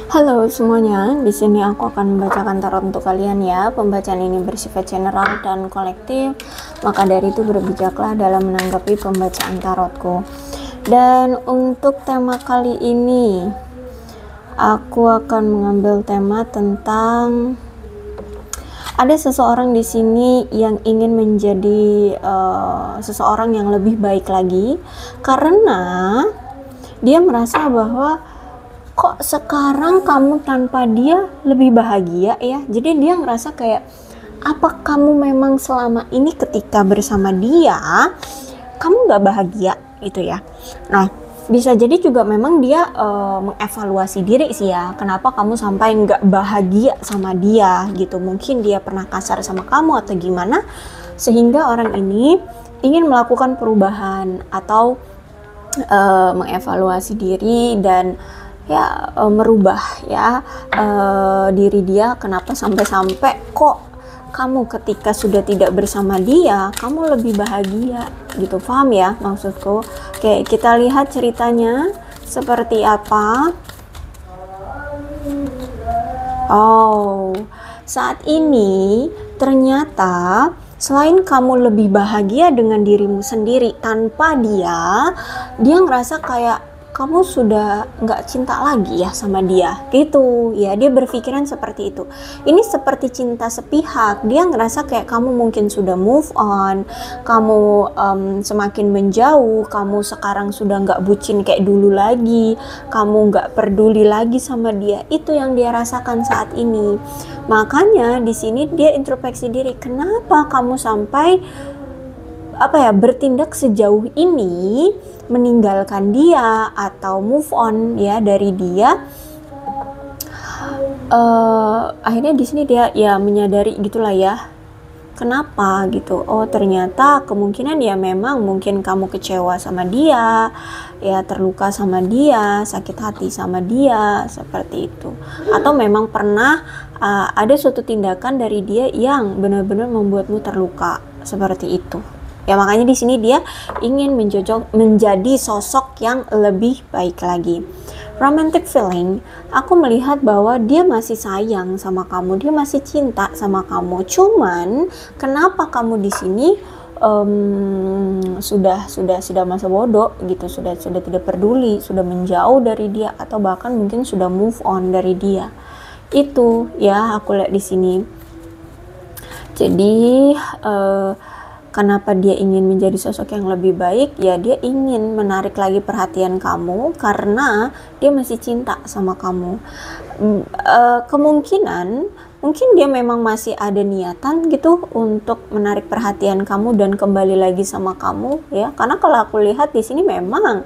Halo semuanya, di sini aku akan membacakan tarot untuk kalian ya. Pembacaan ini bersifat general dan kolektif, maka dari itu berbijaklah dalam menanggapi pembacaan tarotku. Dan untuk tema kali ini, aku akan mengambil tema tentang ada seseorang di sini yang ingin menjadi seseorang yang lebih baik lagi, karena dia merasa bahwa kok sekarang kamu tanpa dia lebih bahagia ya. Jadi dia ngerasa kayak, apa kamu memang selama ini ketika bersama dia kamu gak bahagia gitu ya. Nah, bisa jadi juga memang dia mengevaluasi diri sih ya, kenapa kamu sampai gak bahagia sama dia gitu. Mungkin dia pernah kasar sama kamu atau gimana, sehingga orang ini ingin melakukan perubahan atau mengevaluasi diri dan ya merubah ya diri dia. Kenapa sampai kok kamu ketika sudah tidak bersama dia kamu lebih bahagia gitu, paham ya maksudku? Oke, kita lihat ceritanya seperti apa. Oh, saat ini ternyata selain kamu lebih bahagia dengan dirimu sendiri tanpa dia, dia ngerasa kayak kamu sudah nggak cinta lagi ya sama dia gitu ya. Dia berpikiran seperti itu. Ini seperti cinta sepihak. Dia ngerasa kayak kamu mungkin sudah move on, kamu semakin menjauh, kamu sekarang sudah nggak bucin kayak dulu lagi, kamu nggak peduli lagi sama dia. Itu yang dia rasakan saat ini. Makanya di sini dia introspeksi diri, kenapa kamu sampai bertindak sejauh ini, meninggalkan dia atau move on ya dari dia. Akhirnya di sini dia ya menyadari gitulah ya, kenapa gitu. Oh, ternyata kemungkinan ya memang mungkin kamu kecewa sama dia ya, terluka sama dia, sakit hati sama dia, seperti itu. Atau memang pernah ada suatu tindakan dari dia yang benar-benar membuatmu terluka, seperti itu. Ya, makanya di sini dia ingin menjadi sosok yang lebih baik lagi. Romantic feeling, aku melihat bahwa dia masih sayang sama kamu, dia masih cinta sama kamu. Cuman kenapa kamu di sini sudah masa bodoh gitu, sudah tidak peduli, sudah menjauh dari dia, atau bahkan mungkin sudah move on dari dia. Itu ya aku lihat di sini. Jadi kenapa dia ingin menjadi sosok yang lebih baik? Ya, dia ingin menarik lagi perhatian kamu karena dia masih cinta sama kamu. Kemungkinan mungkin dia memang masih ada niatan gitu untuk menarik perhatian kamu dan kembali lagi sama kamu ya. Karena kalau aku lihat di sini memang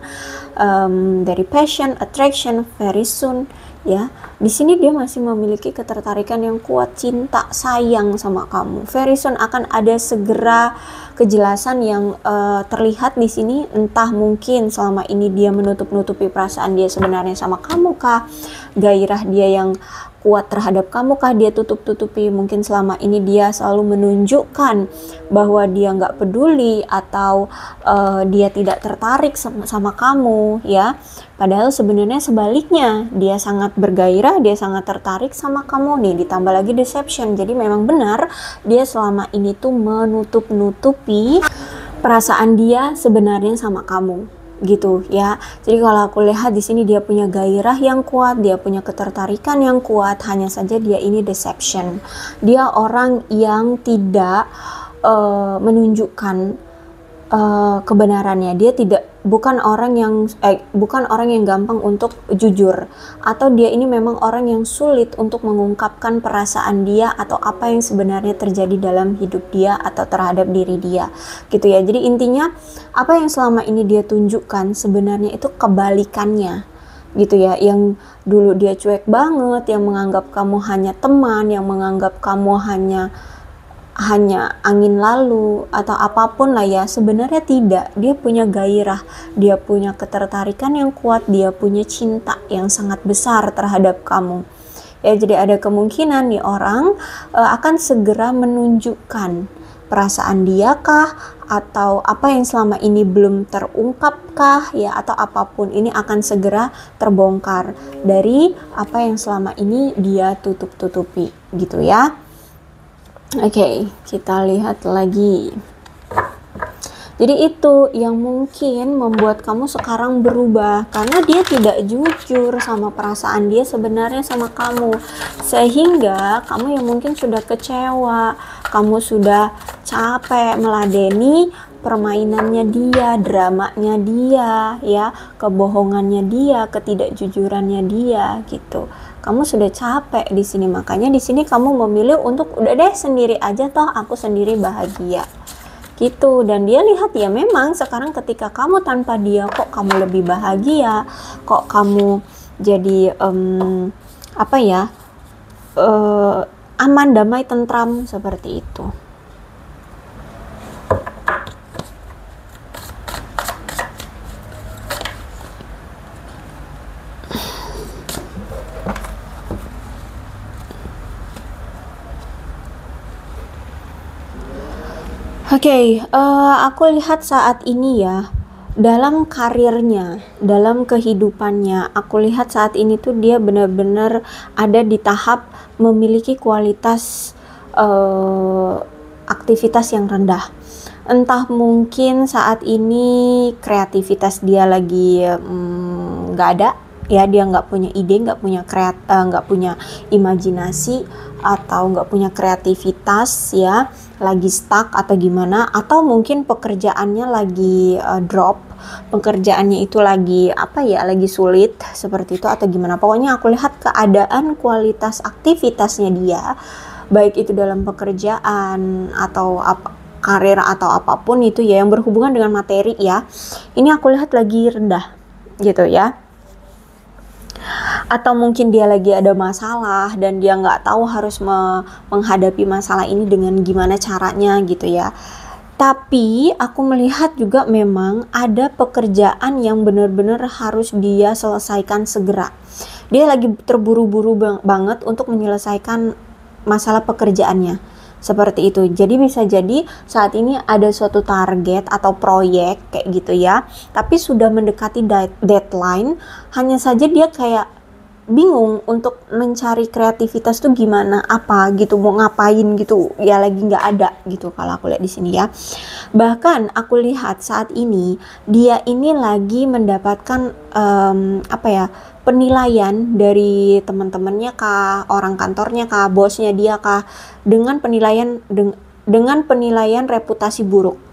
dari passion, attraction, very soon ya. Di sini dia masih memiliki ketertarikan yang kuat, cinta, sayang sama kamu. Very soon akan ada segera kejelasan yang terlihat di sini. Entah mungkin selama ini dia menutup-nutupi perasaan dia sebenarnya sama kamu kah? Gairah dia yang kuat terhadap kamu kah dia tutup-tutupi? Mungkin selama ini dia selalu menunjukkan bahwa dia nggak peduli atau dia tidak tertarik sama kamu ya. Padahal sebenarnya sebaliknya, dia sangat bergairah, dia sangat tertarik sama kamu nih, ditambah lagi deception. Jadi memang benar dia selama ini tuh menutup-nutupi perasaan dia sebenarnya sama kamu gitu ya. Jadi kalau aku lihat di sini dia punya gairah yang kuat, dia punya ketertarikan yang kuat, hanya saja dia ini deception. Dia orang yang tidak menunjukkan kebenarannya. Dia bukan orang yang gampang untuk jujur, atau dia ini memang orang yang sulit untuk mengungkapkan perasaan dia atau apa yang sebenarnya terjadi dalam hidup dia atau terhadap diri dia gitu ya. Jadi intinya apa yang selama ini dia tunjukkan sebenarnya itu kebalikannya gitu ya. Yang dulu dia cuek banget, yang menganggap kamu hanya teman, yang menganggap kamu hanya angin lalu atau apapun lah ya, sebenarnya tidak. Dia punya gairah, dia punya ketertarikan yang kuat, dia punya cinta yang sangat besar terhadap kamu ya. Jadi ada kemungkinan nih orang akan segera menunjukkan perasaan dia kah atau apa yang selama ini belum terungkapkah ya, atau apapun ini akan segera terbongkar dari apa yang selama ini dia tutup-tutupi gitu ya. Oke, kita lihat lagi. Jadi itu yang mungkin membuat kamu sekarang berubah, karena dia tidak jujur sama perasaan dia sebenarnya sama kamu, sehingga kamu yang mungkin sudah kecewa, kamu sudah capek meladeni permainannya dia, dramanya dia, ya, kebohongannya dia, ketidakjujurannya dia gitu. Kamu sudah capek di sini, makanya di sini kamu memilih untuk udah deh sendiri aja, toh aku sendiri bahagia gitu. Dan dia lihat ya memang sekarang ketika kamu tanpa dia kok kamu lebih bahagia, kok kamu jadi apa ya, aman, damai, tentram seperti itu. Oke, aku lihat saat ini ya, dalam karirnya, dalam kehidupannya, aku lihat saat ini tuh dia benar-benar ada di tahap memiliki kualitas aktivitas yang rendah. Entah mungkin saat ini kreativitas dia lagi nggak ada, ya, dia nggak punya ide, nggak punya imajinasi, atau nggak punya kreativitas, ya, lagi stuck atau gimana, atau mungkin pekerjaannya lagi drop, pekerjaannya itu lagi apa ya, lagi sulit seperti itu atau gimana. Pokoknya aku lihat keadaan kualitas aktivitasnya dia, baik itu dalam pekerjaan atau karir atau apapun itu ya yang berhubungan dengan materi ya, ini aku lihat lagi rendah gitu ya. Atau mungkin dia lagi ada masalah dan dia nggak tahu harus menghadapi masalah ini dengan gimana caranya gitu ya. Tapi aku melihat juga memang ada pekerjaan yang benar-benar harus dia selesaikan segera. Dia lagi terburu-buru banget untuk menyelesaikan masalah pekerjaannya. Seperti itu. Jadi bisa jadi saat ini ada suatu target atau proyek kayak gitu ya, tapi sudah mendekati deadline, hanya saja dia kayak bingung untuk mencari kreativitas tuh gimana, apa gitu, mau ngapain gitu ya, lagi nggak ada gitu kalau aku lihat di sini ya. Bahkan aku lihat saat ini dia ini lagi mendapatkan apa ya, penilaian dari teman-temannya kah, orang kantornya kah, bosnya dia kah, dengan penilaian reputasi buruk.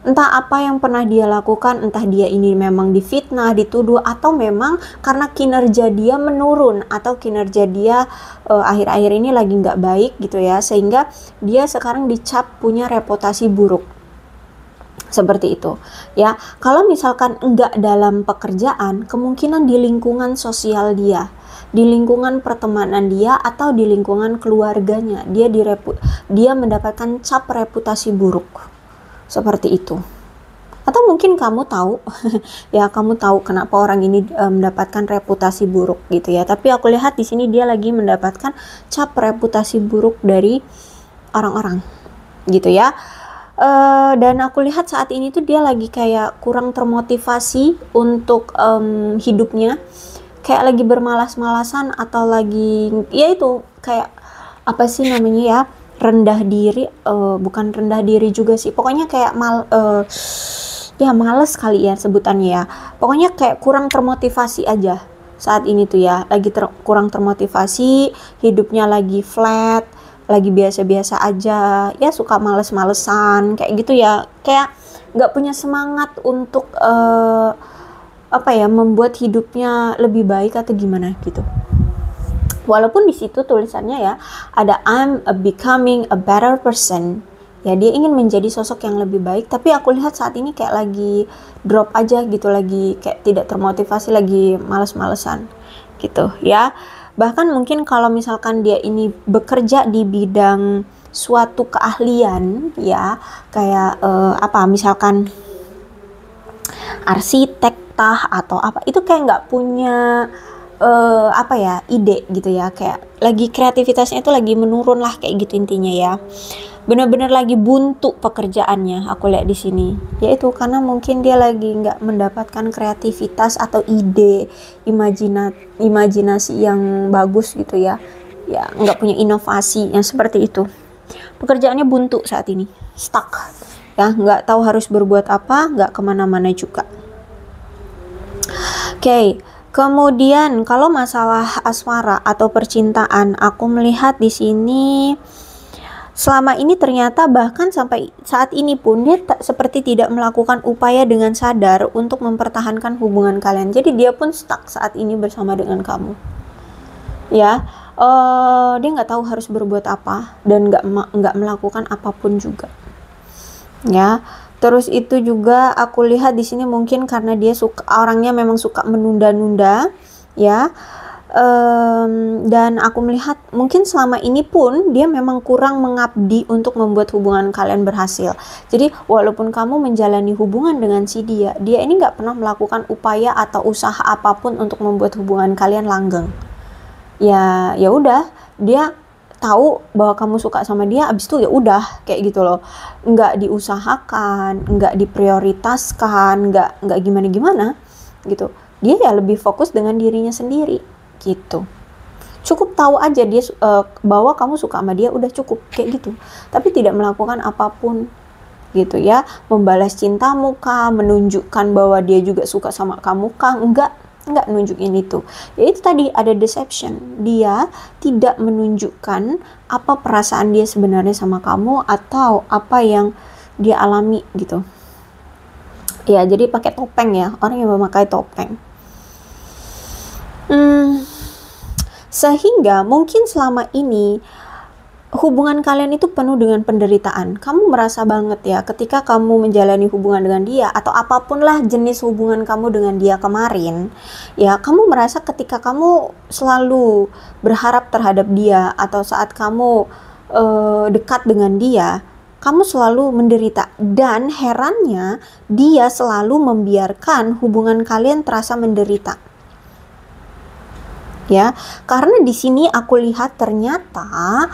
Entah apa yang pernah dia lakukan, entah dia ini memang difitnah, dituduh, atau memang karena kinerja dia menurun, atau kinerja dia akhir-akhir ini lagi nggak baik gitu ya, sehingga dia sekarang dicap punya reputasi buruk. Seperti itu ya. Kalau misalkan enggak dalam pekerjaan, kemungkinan di lingkungan sosial dia, di lingkungan pertemanan dia, atau di lingkungan keluarganya, dia mendapatkan cap reputasi buruk seperti itu. Atau mungkin kamu tahu ya, kamu tahu kenapa orang ini mendapatkan reputasi buruk gitu ya. Tapi aku lihat di sini dia lagi mendapatkan cap reputasi buruk dari orang-orang gitu ya. Dan aku lihat saat ini tuh dia lagi kayak kurang termotivasi untuk hidupnya, kayak lagi bermalas-malasan, atau lagi ya itu kayak apa sih namanya ya, rendah diri, bukan rendah diri juga sih, pokoknya kayak ya males kali ya sebutannya ya. Pokoknya kayak kurang termotivasi aja saat ini tuh ya, lagi kurang termotivasi, hidupnya lagi flat, lagi biasa-biasa aja ya, suka males-malesan kayak gitu ya, kayak nggak punya semangat untuk apa ya, membuat hidupnya lebih baik atau gimana gitu. Walaupun di situ tulisannya ya ada I'm becoming a better person, ya dia ingin menjadi sosok yang lebih baik, tapi aku lihat saat ini kayak lagi drop aja gitu, lagi kayak tidak termotivasi, lagi males-malesan gitu ya. Bahkan mungkin kalau misalkan dia ini bekerja di bidang suatu keahlian ya, kayak apa, misalkan arsitek tah atau apa, itu kayak nggak punya apa ya, ide gitu ya, kayak lagi kreativitasnya itu lagi menurun lah kayak gitu intinya ya. benar-benar lagi buntu pekerjaannya, aku lihat di sini. Yaitu karena mungkin dia lagi nggak mendapatkan kreativitas atau ide, imajinasi yang bagus gitu ya. Ya, nggak punya inovasi yang seperti itu. Pekerjaannya buntu saat ini, stuck. Ya, nggak tahu harus berbuat apa, nggak kemana-mana juga. Oke, kemudian kalau masalah asmara atau percintaan, aku melihat di sini selama ini ternyata bahkan sampai saat ini pun dia seperti tidak melakukan upaya dengan sadar untuk mempertahankan hubungan kalian. Jadi dia pun stuck saat ini bersama dengan kamu. Ya, dia nggak tahu harus berbuat apa dan nggak melakukan apapun juga. Ya, terus itu juga aku lihat di sini mungkin karena dia orangnya memang suka menunda-nunda, ya. Dan aku melihat mungkin selama ini pun dia memang kurang mengabdi untuk membuat hubungan kalian berhasil. Jadi walaupun kamu menjalani hubungan dengan si dia ini nggak pernah melakukan upaya atau usaha apapun untuk membuat hubungan kalian langgeng. Ya udah, dia tahu bahwa kamu suka sama dia, abis itu ya udah kayak gitu loh, nggak diusahakan, nggak diprioritaskan, nggak gimana gitu. Dia ya lebih fokus dengan dirinya sendiri gitu. Cukup tahu aja dia bahwa kamu suka sama dia, udah cukup kayak gitu, tapi tidak melakukan apapun gitu ya, membalas cintamu kah, menunjukkan bahwa dia juga suka sama kamu kah, enggak nunjukin itu. Ya itu tadi ada deception. Dia tidak menunjukkan apa perasaan dia sebenarnya sama kamu atau apa yang dia alami gitu. Ya, jadi pakai topeng ya, orang yang memakai topeng. Sehingga mungkin selama ini hubungan kalian itu penuh dengan penderitaan. Kamu merasa banget ya ketika kamu menjalani hubungan dengan dia atau apapun lah jenis hubungan kamu dengan dia kemarin, ya kamu merasa ketika kamu selalu berharap terhadap dia atau saat kamu dekat dengan dia, kamu selalu menderita, dan herannya dia selalu membiarkan hubungan kalian terasa menderita. Ya, karena di sini aku lihat ternyata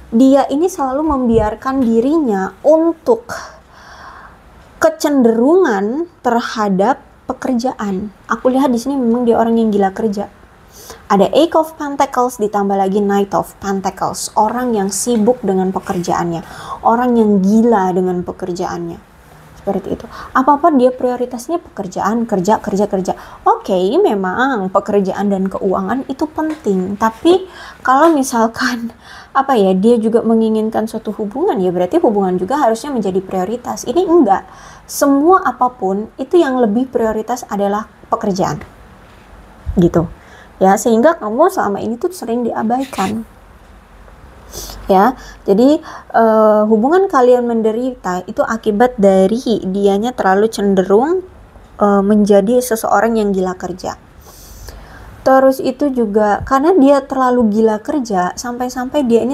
dia ini selalu membiarkan dirinya untuk kecenderungan terhadap pekerjaan. Aku lihat di sini memang dia orang yang gila kerja. Ada Eight of Pentacles ditambah lagi Knight of Pentacles, orang yang sibuk dengan pekerjaannya, orang yang gila dengan pekerjaannya. Seperti itu. Apa-apa dia prioritasnya pekerjaan, kerja. Oke, memang pekerjaan dan keuangan itu penting, tapi kalau misalkan dia juga menginginkan suatu hubungan, ya berarti hubungan juga harusnya menjadi prioritas. Ini enggak. Semua apapun itu yang lebih prioritas adalah pekerjaan. Gitu. Ya, sehingga kamu selama ini tuh sering diabaikan. Ya, jadi hubungan kalian menderita itu akibat dari dianya terlalu cenderung menjadi seseorang yang gila kerja. Terus itu juga karena dia terlalu gila kerja sampai-sampai dia ini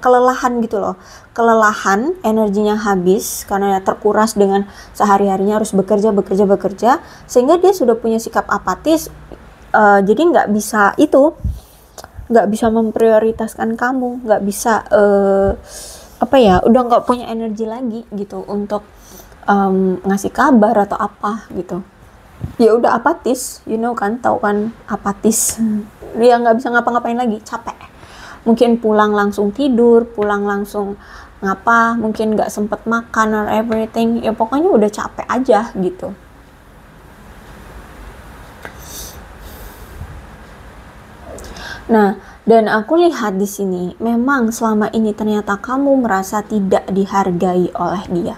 kelelahan gitu loh. Kelelahan, energinya habis karena terkuras dengan sehari-harinya harus bekerja, sehingga dia sudah punya sikap apatis. Jadi nggak bisa memprioritaskan kamu, nggak bisa udah nggak punya energi lagi gitu untuk ngasih kabar atau apa gitu. Ya udah apatis, tahu kan apatis. Dia nggak bisa ngapa-ngapain lagi, capek. Mungkin pulang langsung tidur, pulang langsung mungkin nggak sempet makan or everything. Ya pokoknya udah capek aja gitu. Nah, dan aku lihat di sini memang selama ini ternyata kamu merasa tidak dihargai oleh dia.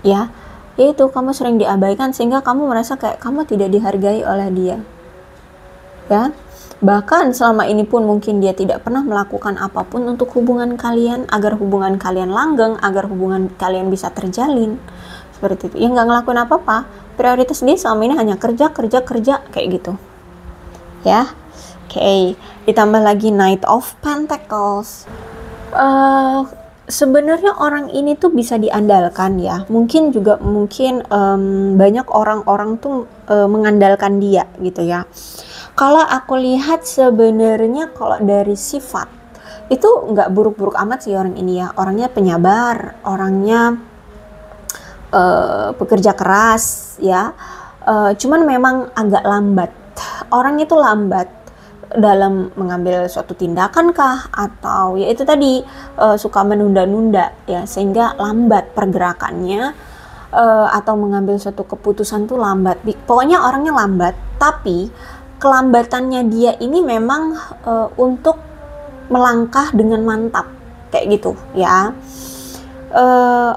Ya, yaitu kamu sering diabaikan sehingga kamu merasa kayak kamu tidak dihargai oleh dia. Ya. Bahkan selama ini pun mungkin dia tidak pernah melakukan apapun untuk hubungan kalian agar hubungan kalian langgeng, agar hubungan kalian bisa terjalin. Seperti itu. Ya nggak ngelakuin apa-apa. Prioritas dia selama ini hanya kerja kayak gitu. Ya. Oke, ditambah lagi Knight of Pentacles. Sebenarnya orang ini tuh bisa diandalkan ya. Mungkin banyak orang-orang tuh mengandalkan dia gitu ya. Kalau aku lihat sebenarnya kalau dari sifat itu nggak buruk-buruk amat sih orang ini ya. Orangnya penyabar, orangnya pekerja keras ya. Cuman memang agak lambat. Orang itu lambat dalam mengambil suatu tindakan kah, atau ya itu tadi suka menunda-nunda ya, sehingga lambat pergerakannya, atau mengambil suatu keputusan tuh lambat. Pokoknya orangnya lambat, tapi kelambatannya dia ini memang untuk melangkah dengan mantap kayak gitu ya.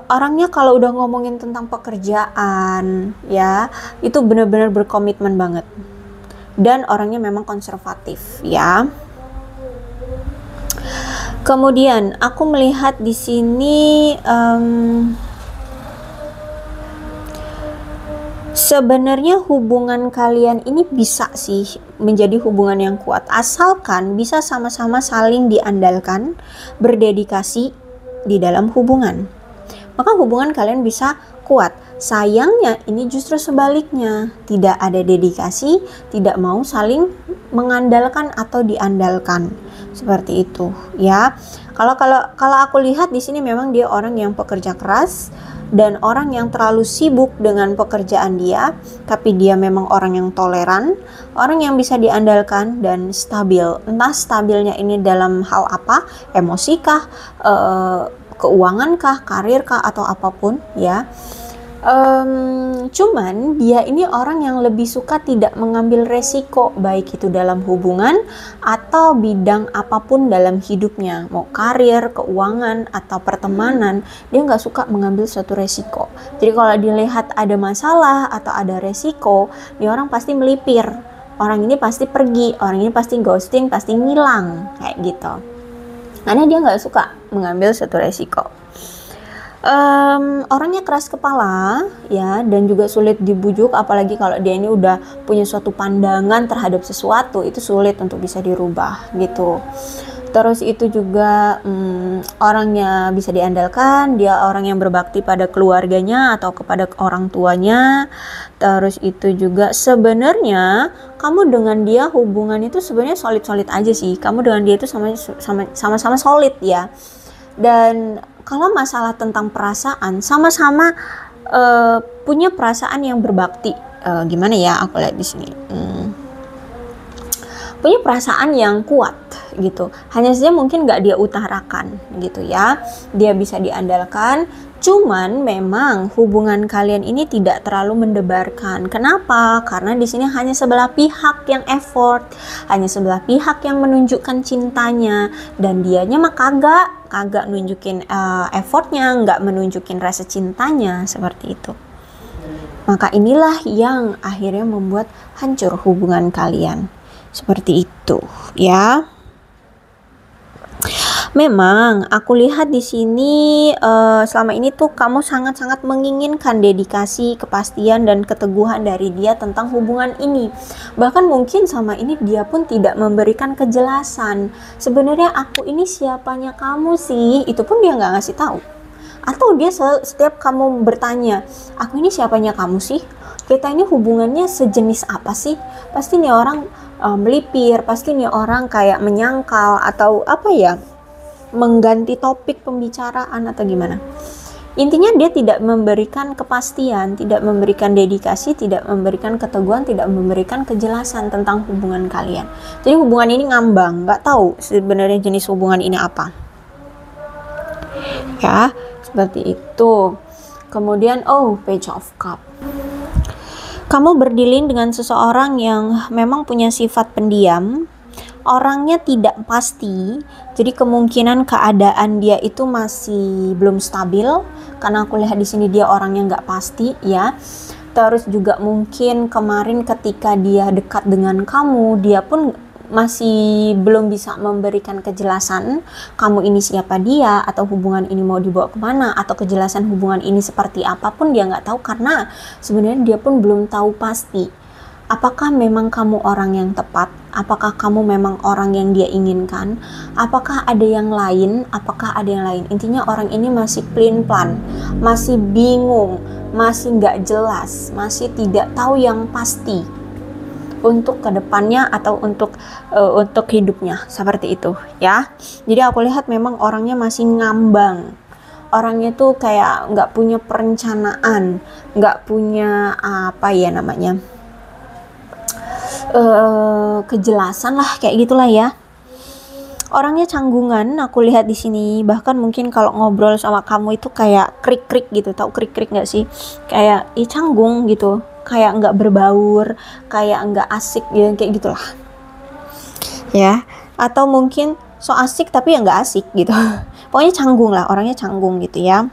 Orangnya kalau udah ngomongin tentang pekerjaan ya, itu benar-benar berkomitmen banget, dan orangnya memang konservatif ya. Kemudian aku melihat di sini sebenarnya hubungan kalian ini bisa sih menjadi hubungan yang kuat, asalkan bisa sama-sama saling diandalkan, berdedikasi di dalam hubungan. Maka hubungan kalian bisa kuat. Sayangnya ini justru sebaliknya, tidak ada dedikasi, tidak mau saling mengandalkan atau diandalkan. Seperti itu ya. Kalau aku lihat di sini memang dia orang yang pekerja keras dan orang yang terlalu sibuk dengan pekerjaan dia, tapi dia memang orang yang toleran, orang yang bisa diandalkan dan stabil. Entah stabilnya ini dalam hal apa, emosikah, keuangankah, karirkah, atau apapun ya. Cuman dia ini orang yang lebih suka tidak mengambil resiko, baik itu dalam hubungan atau bidang apapun dalam hidupnya, mau karir, keuangan, atau pertemanan. Dia nggak suka mengambil suatu resiko. Jadi kalau dilihat ada masalah atau ada resiko, dia orang pasti melipir, orang ini pasti pergi, orang ini pasti ghosting, pasti ngilang kayak gitu, karena dia nggak suka mengambil suatu resiko. Orangnya keras kepala ya, dan juga sulit dibujuk, apalagi kalau dia ini udah punya suatu pandangan terhadap sesuatu, itu sulit untuk bisa dirubah gitu. Terus itu juga orangnya bisa diandalkan, dia orang yang berbakti pada keluarganya atau kepada orang tuanya. Terus itu juga sebenarnya kamu dengan dia hubungan itu sebenarnya solid-solid aja sih, kamu dengan dia itu sama-sama solid ya. Dan kalau masalah tentang perasaan, sama-sama punya perasaan yang berbakti. Gimana ya? Aku lihat di sini. Punya perasaan yang kuat gitu. Hanya saja mungkin nggak dia utarakan gitu ya. Dia bisa diandalkan. Cuman memang hubungan kalian ini tidak terlalu mendebarkan. Kenapa? Karena di sini hanya sebelah pihak yang effort, hanya sebelah pihak yang menunjukkan cintanya, dan dianya mah kagak nunjukin effortnya, nggak menunjukin rasa cintanya seperti itu. Maka inilah yang akhirnya membuat hancur hubungan kalian. Seperti itu ya. Memang aku lihat di sini selama ini tuh kamu sangat-sangat menginginkan dedikasi, kepastian, dan keteguhan dari dia tentang hubungan ini. Bahkan mungkin sama ini dia pun tidak memberikan kejelasan. Sebenarnya aku ini siapanya kamu sih, itu pun dia nggak ngasih tahu. Atau dia setiap kamu bertanya, aku ini siapanya kamu sih? Kita ini hubungannya sejenis apa sih? Pasti nih orang melipir, pasti nih orang kayak menyangkal atau apa ya, mengganti topik pembicaraan atau gimana. Intinya dia tidak memberikan kepastian, tidak memberikan dedikasi, tidak memberikan keteguhan, tidak memberikan kejelasan tentang hubungan kalian. Jadi hubungan ini ngambang, nggak tahu sebenarnya jenis hubungan ini apa. Ya, seperti itu. Kemudian Page of Cup. Kamu berdealing dengan seseorang yang memang punya sifat pendiam, orangnya tidak pasti, jadi kemungkinan keadaan dia itu masih belum stabil, karena aku lihat di sini dia orangnya nggak pasti ya. Terus juga mungkin kemarin ketika dia dekat dengan kamu, dia pun masih belum bisa memberikan kejelasan kamu ini siapa dia, atau hubungan ini mau dibawa kemana, atau kejelasan hubungan ini seperti apapun dia nggak tahu, karena sebenarnya dia pun belum tahu pasti apakah memang kamu orang yang tepat, apakah kamu memang orang yang dia inginkan, apakah ada yang lain, intinya orang ini masih plan, masih bingung, masih nggak jelas, masih tidak tahu yang pasti. untuk kedepannya atau untuk hidupnya, seperti itu ya. Jadi aku lihat memang orangnya masih ngambang, orangnya tuh kayak nggak punya perencanaan, nggak punya apa ya namanya, kejelasan lah, kayak gitulah ya. Orangnya canggungan, aku lihat di sini. Bahkan mungkin kalau ngobrol sama kamu itu kayak krik-krik gitu. Tahu krik-krik nggak sih? Kayak canggung gitu, kayak nggak berbaur, kayak nggak asik gitu, kayak gitulah. Ya, atau mungkin so asik tapi ya nggak asik gitu. Pokoknya canggung lah, orangnya canggung gitu ya.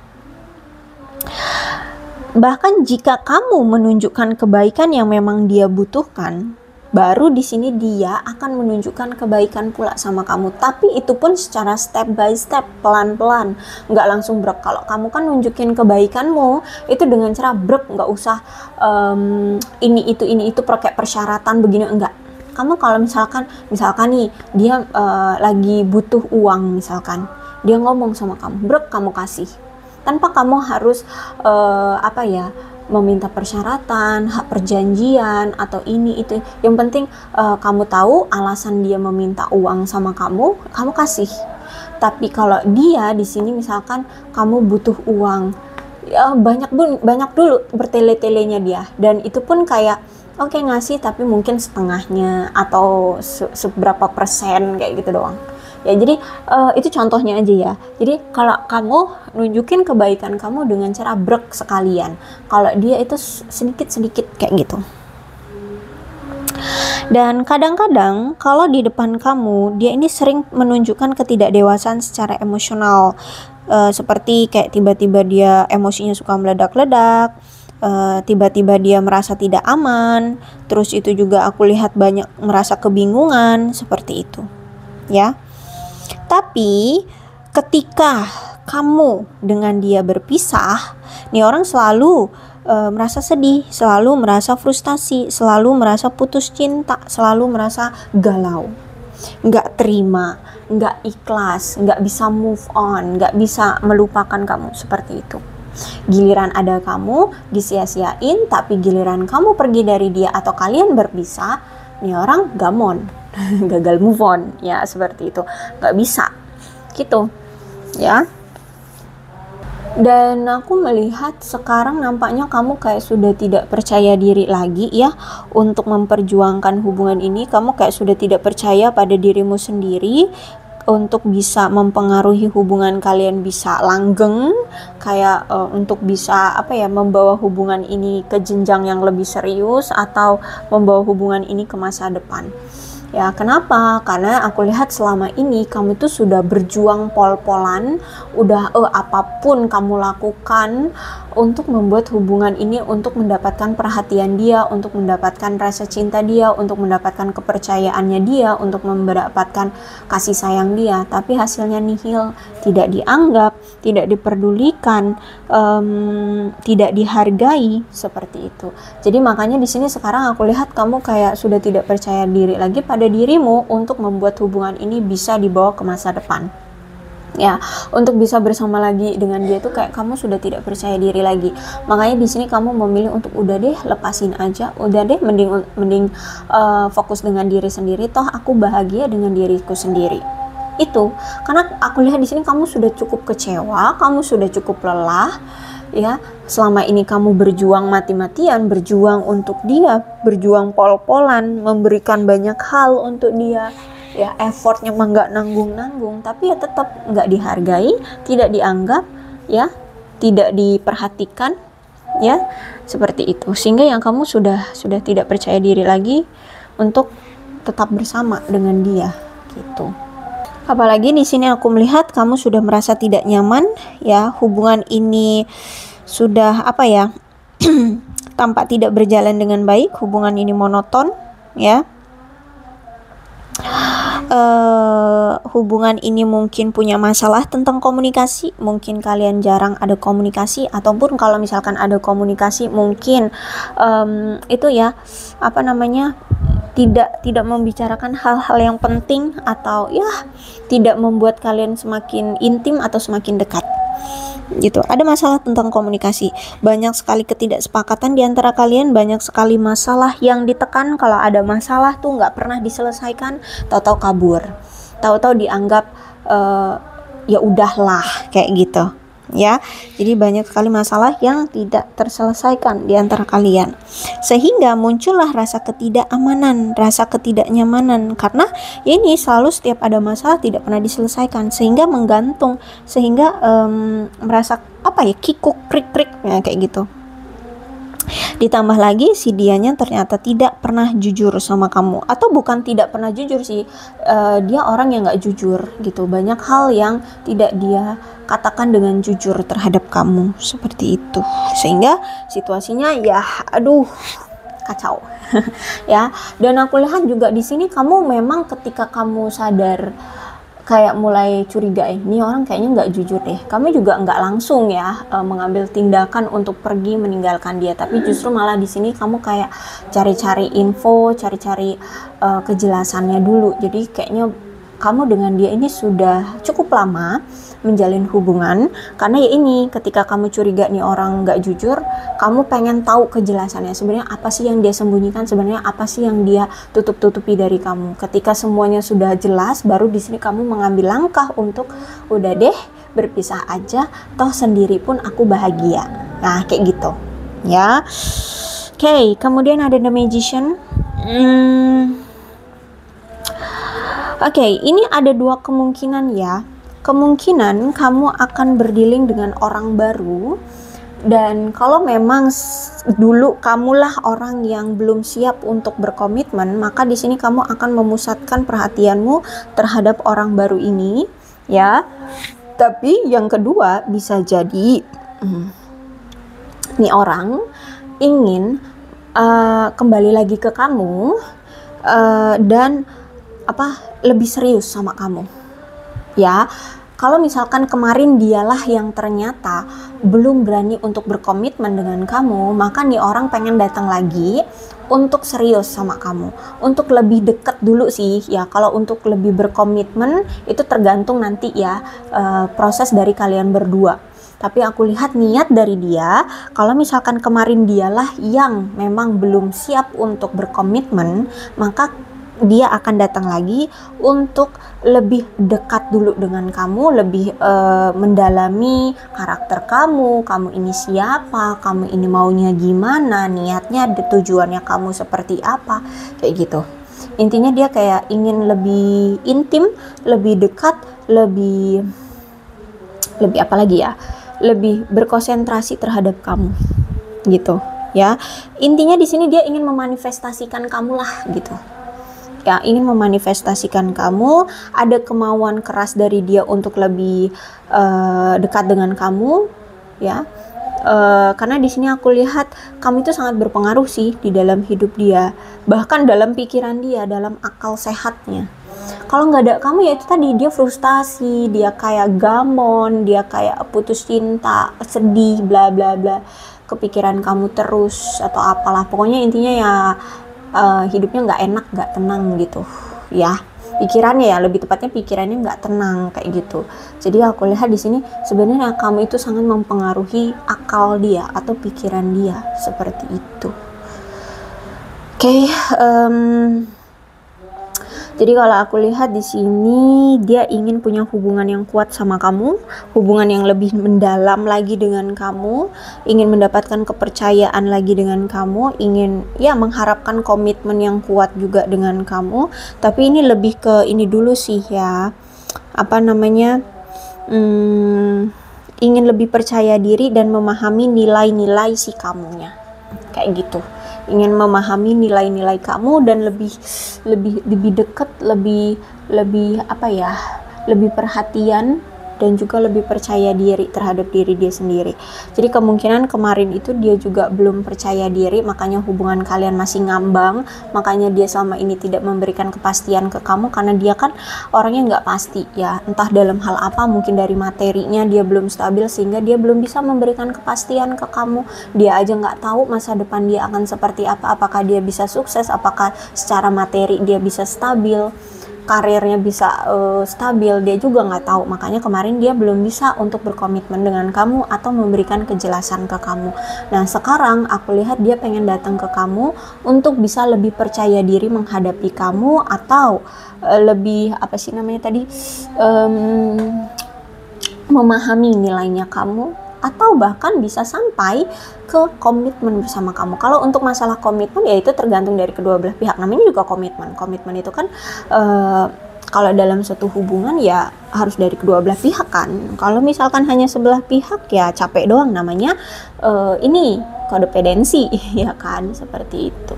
Bahkan jika kamu menunjukkan kebaikan yang memang dia butuhkan, baru di sini dia akan menunjukkan kebaikan pula sama kamu. Tapi itu pun secara step by step, pelan-pelan, nggak langsung brek. Kalau kamu kan nunjukin kebaikanmu itu dengan cara brek, nggak usah ini itu pakai persyaratan begini, enggak. Kamu kalau misalkan nih dia lagi butuh uang, misalkan dia ngomong sama kamu, brek, kamu kasih tanpa kamu harus meminta persyaratan, hak perjanjian atau ini itu. Yang penting kamu tahu alasan dia meminta uang sama kamu kasih. Tapi kalau dia di sini misalkan kamu butuh uang, ya banyak dulu bertele-telenya dia, dan itu pun kayak oke, ngasih tapi mungkin setengahnya atau seberapa persen kayak gitu doang. Ya, jadi itu contohnya aja ya. Jadi kalau kamu nunjukin kebaikan kamu dengan cara brek sekalian, kalau dia itu sedikit-sedikit kayak gitu. Dan kadang-kadang kalau di depan kamu, dia ini sering menunjukkan ketidakdewasaan secara emosional, seperti kayak tiba-tiba dia emosinya suka meledak-ledak, tiba-tiba dia merasa tidak aman, terus itu juga aku lihat banyak merasa kebingungan, seperti itu ya. Tapi ketika kamu dengan dia berpisah, nih orang selalu merasa sedih, selalu merasa frustasi, selalu merasa putus cinta, selalu merasa galau, nggak terima, nggak ikhlas, nggak bisa move on, nggak bisa melupakan kamu, seperti itu. Giliran ada kamu disia-siain, tapi giliran kamu pergi dari dia atau kalian berpisah, nih orang gamon, gagal move on ya, seperti itu, nggak bisa gitu ya. Dan aku melihat sekarang nampaknya kamu kayak sudah tidak percaya diri lagi ya untuk memperjuangkan hubungan ini. Kamu kayak sudah tidak percaya pada dirimu sendiri untuk bisa mempengaruhi hubungan kalian bisa langgeng, kayak untuk bisa membawa hubungan ini ke jenjang yang lebih serius atau membawa hubungan ini ke masa depan. Ya, kenapa? Karena aku lihat selama ini kamu tuh sudah berjuang pol-polan, udah apapun kamu lakukan untuk membuat hubungan ini, untuk mendapatkan perhatian dia, untuk mendapatkan rasa cinta dia, untuk mendapatkan kepercayaannya dia, untuk mendapatkan kasih sayang dia. Tapi hasilnya nihil, tidak dianggap, tidak diperdulikan, tidak dihargai, seperti itu. Jadi makanya di sini sekarang aku lihat kamu kayak sudah tidak percaya diri lagi pada dirimu untuk membuat hubungan ini bisa dibawa ke masa depan. Ya, untuk bisa bersama lagi dengan dia tuh kayak kamu sudah tidak percaya diri lagi. Makanya di sini kamu memilih untuk udah deh, lepasin aja, udah deh, mending fokus dengan diri sendiri. Toh aku bahagia dengan diriku sendiri. Itu karena aku lihat di sini kamu sudah cukup kecewa, kamu sudah cukup lelah. Ya, selama ini kamu berjuang mati-matian, berjuang untuk dia, berjuang pol-polan, memberikan banyak hal untuk dia. Ya, effortnya mah nggak nanggung-nanggung, tapi ya tetap nggak dihargai, tidak dianggap, ya, tidak diperhatikan, ya, seperti itu. Sehingga yang kamu sudah tidak percaya diri lagi untuk tetap bersama dengan dia, gitu. Apalagi di sini aku melihat kamu sudah merasa tidak nyaman, ya, hubungan ini sudah tampak tidak berjalan dengan baik, hubungan ini monoton, ya. Hubungan ini mungkin punya masalah tentang komunikasi, mungkin kalian jarang ada komunikasi, ataupun kalau misalkan ada komunikasi mungkin itu ya tidak membicarakan hal-hal yang penting, atau ya tidak membuat kalian semakin intim atau semakin dekat. gitu. Ada masalah tentang komunikasi, banyak sekali ketidaksepakatan di antara kalian, banyak sekali masalah yang ditekan. Kalau ada masalah tuh nggak pernah diselesaikan, tahu-tahu kabur, tahu-tahu dianggap ya udahlah kayak gitu ya. Jadi banyak sekali masalah yang tidak terselesaikan di antara kalian, sehingga muncullah rasa ketidakamanan, rasa ketidaknyamanan, karena ini selalu setiap ada masalah tidak pernah diselesaikan, sehingga menggantung, sehingga merasa apa ya, kikuk krik ya, kayak gitu. Ditambah lagi si dianya ternyata tidak pernah jujur sama kamu, atau bukan tidak pernah jujur sih, dia orang yang nggak jujur gitu. Banyak hal yang tidak dia katakan dengan jujur terhadap kamu, seperti itu, sehingga situasinya ya aduh kacau ya. Dan aku lihat juga di sini kamu memang ketika kamu sadar kayak mulai curiga, ini orang kayaknya nggak jujur deh, kamu juga nggak langsung ya mengambil tindakan untuk pergi meninggalkan dia, tapi justru malah di sini kamu kayak cari-cari info, cari-cari kejelasannya dulu. Jadi kayaknya kamu dengan dia ini sudah cukup lama menjalin hubungan, karena ya ini, ketika kamu curiga nih orang nggak jujur, kamu pengen tahu kejelasannya, sebenarnya apa sih yang dia sembunyikan, sebenarnya apa sih yang dia tutup-tutupi dari kamu. Ketika semuanya sudah jelas, baru di sini kamu mengambil langkah untuk udah deh berpisah aja, toh sendiri pun aku bahagia. Nah kayak gitu ya. Oke, kemudian ada The Magician. Oke, ini ada dua kemungkinan ya. Kemungkinan kamu akan berdealing dengan orang baru, dan kalau memang dulu kamulah orang yang belum siap untuk berkomitmen, maka di sini kamu akan memusatkan perhatianmu terhadap orang baru ini ya. Tapi yang kedua bisa jadi nih orang ingin kembali lagi ke kamu dan lebih serius sama kamu ya. Kalau misalkan kemarin dialah yang ternyata belum berani untuk berkomitmen dengan kamu, maka nih orang pengen datang lagi untuk serius sama kamu, untuk lebih dekat dulu sih ya. Kalau untuk lebih berkomitmen itu tergantung nanti ya proses dari kalian berdua. Tapi aku lihat niat dari dia, kalau misalkan kemarin dialah yang memang belum siap untuk berkomitmen, maka dia akan datang lagi untuk lebih dekat dulu dengan kamu, lebih mendalami karakter kamu ini siapa, kamu ini maunya gimana, niatnya, tujuannya kamu seperti apa, kayak gitu. Intinya dia kayak ingin lebih intim, lebih dekat, lebih apa lagi ya, lebih berkonsentrasi terhadap kamu gitu ya. Intinya di sini dia ingin memanifestasikan kamu lah gitu ya, ingin memanifestasikan kamu, ada kemauan keras dari dia untuk lebih dekat dengan kamu ya. Karena di sini aku lihat kamu itu sangat berpengaruh sih di dalam hidup dia, bahkan dalam pikiran dia, dalam akal sehatnya. Kalau nggak ada kamu ya itu tadi, dia frustasi, dia kayak gamon, dia kayak putus cinta, sedih, bla bla bla, kepikiran kamu terus atau apalah, pokoknya intinya ya hidupnya nggak enak, nggak tenang gitu ya, pikirannya ya, lebih tepatnya pikirannya nggak tenang kayak gitu. Jadi aku lihat di sini sebenarnya kamu itu sangat mempengaruhi akal dia atau pikiran dia, seperti itu. Oke, jadi kalau aku lihat di sini dia ingin punya hubungan yang kuat sama kamu, hubungan yang lebih mendalam lagi dengan kamu, ingin mendapatkan kepercayaan lagi dengan kamu, ingin ya mengharapkan komitmen yang kuat juga dengan kamu. Tapi ini lebih ke ini dulu sih ya, ingin lebih percaya diri dan memahami nilai-nilai si kamunya, kayak gitu. Ingin memahami nilai-nilai kamu dan lebih dekat, lebih lebih perhatian dan juga lebih percaya diri terhadap diri dia sendiri. Jadi kemungkinan kemarin itu dia juga belum percaya diri, makanya hubungan kalian masih ngambang, makanya dia selama ini tidak memberikan kepastian ke kamu, karena dia kan orangnya nggak pasti ya, entah dalam hal apa, mungkin dari materinya dia belum stabil sehingga dia belum bisa memberikan kepastian ke kamu. Dia aja nggak tahu masa depan dia akan seperti apa, apakah dia bisa sukses, apakah secara materi dia bisa stabil. karirnya bisa stabil, dia juga nggak tahu. Makanya kemarin dia belum bisa untuk berkomitmen dengan kamu atau memberikan kejelasan ke kamu. Nah sekarang aku lihat dia pengen datang ke kamu untuk bisa lebih percaya diri menghadapi kamu, atau lebih apa sih namanya tadi, memahami nilainya kamu, atau bahkan bisa sampai ke komitmen bersama kamu. Kalau untuk masalah komitmen ya itu tergantung dari kedua belah pihak. Namanya juga komitmen. Komitmen itu kan kalau dalam suatu hubungan ya harus dari kedua belah pihak kan. Kalau misalkan hanya sebelah pihak ya capek doang, namanya ini kodependensi ya kan, seperti itu.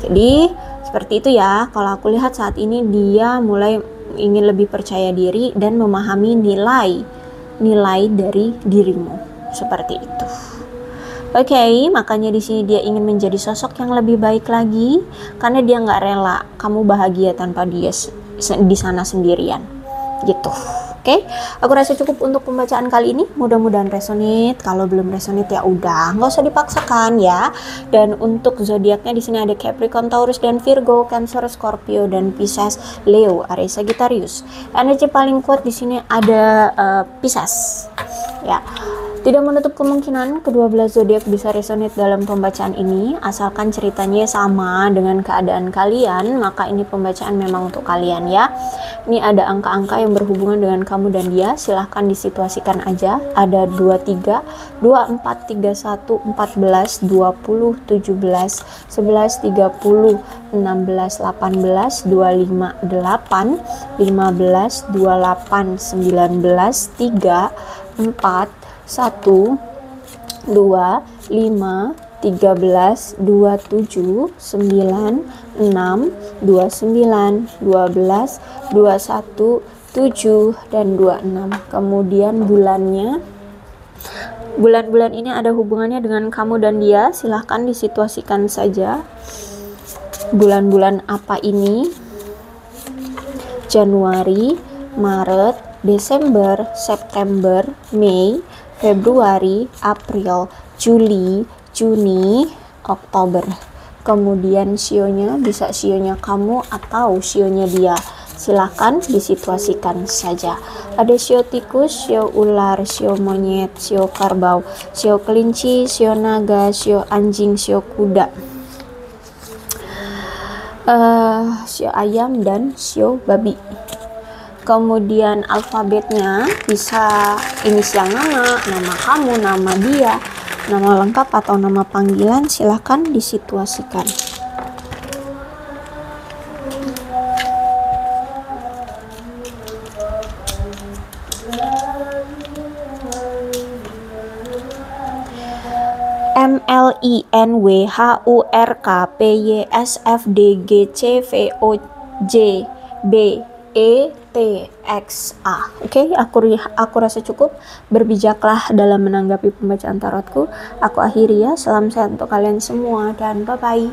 Jadi seperti itu ya. Kalau aku lihat saat ini dia mulai ingin lebih percaya diri dan memahami nilai dari dirimu, seperti itu. Oke, makanya di sini dia ingin menjadi sosok yang lebih baik lagi, karena dia nggak rela kamu bahagia tanpa dia di sana sendirian, gitu. Oke, aku rasa cukup untuk pembacaan kali ini. Mudah-mudahan resonate. Kalau belum resonate ya udah, nggak usah dipaksakan ya. Dan untuk zodiaknya di sini ada Capricorn, Taurus, dan Virgo, Cancer, Scorpio, dan Pisces, Leo, Aries, Sagittarius. Energi paling kuat di sini ada Pisces. Ya. Tidak menutup kemungkinan kedua belah zodiak bisa resonate dalam pembacaan ini, asalkan ceritanya sama dengan keadaan kalian, maka ini pembacaan memang untuk kalian ya. Ini ada angka-angka yang berhubungan dengan kamu dan dia, silahkan disituasikan aja. Ada 23, 24, 31, 14, 20, 17, 11, 30, 16, 18, 25, 8, 15, 28, 19, 3, 4, 1, 2, 5, 13, 27, 9, 6, 29, 12, 21, 7, dan 26. Kemudian bulannya, bulan-bulan ini ada hubungannya dengan kamu dan dia, silahkan disituasikan saja. Bulan-bulan apa ini? Januari, Maret, Desember, September, Mei, Februari, April, Juli, Juni, Oktober. Kemudian sionya bisa sionya kamu atau sionya dia. Silahkan disituasikan saja. Ada sio tikus, sio ular, sio monyet, sio kerbau, sio kelinci, sio naga, sio anjing, sio kuda, sio ayam, dan sio babi. Kemudian alfabetnya bisa inisial nama kamu, nama dia, nama lengkap atau nama panggilan, silahkan disituasikan. M L I N W H U R K P Y S F D G C V O J B E T X A. Oke, aku rasa cukup. Berbijaklah dalam menanggapi pembacaan tarotku. Aku akhiri ya. Salam sehat untuk kalian semua dan bye bye.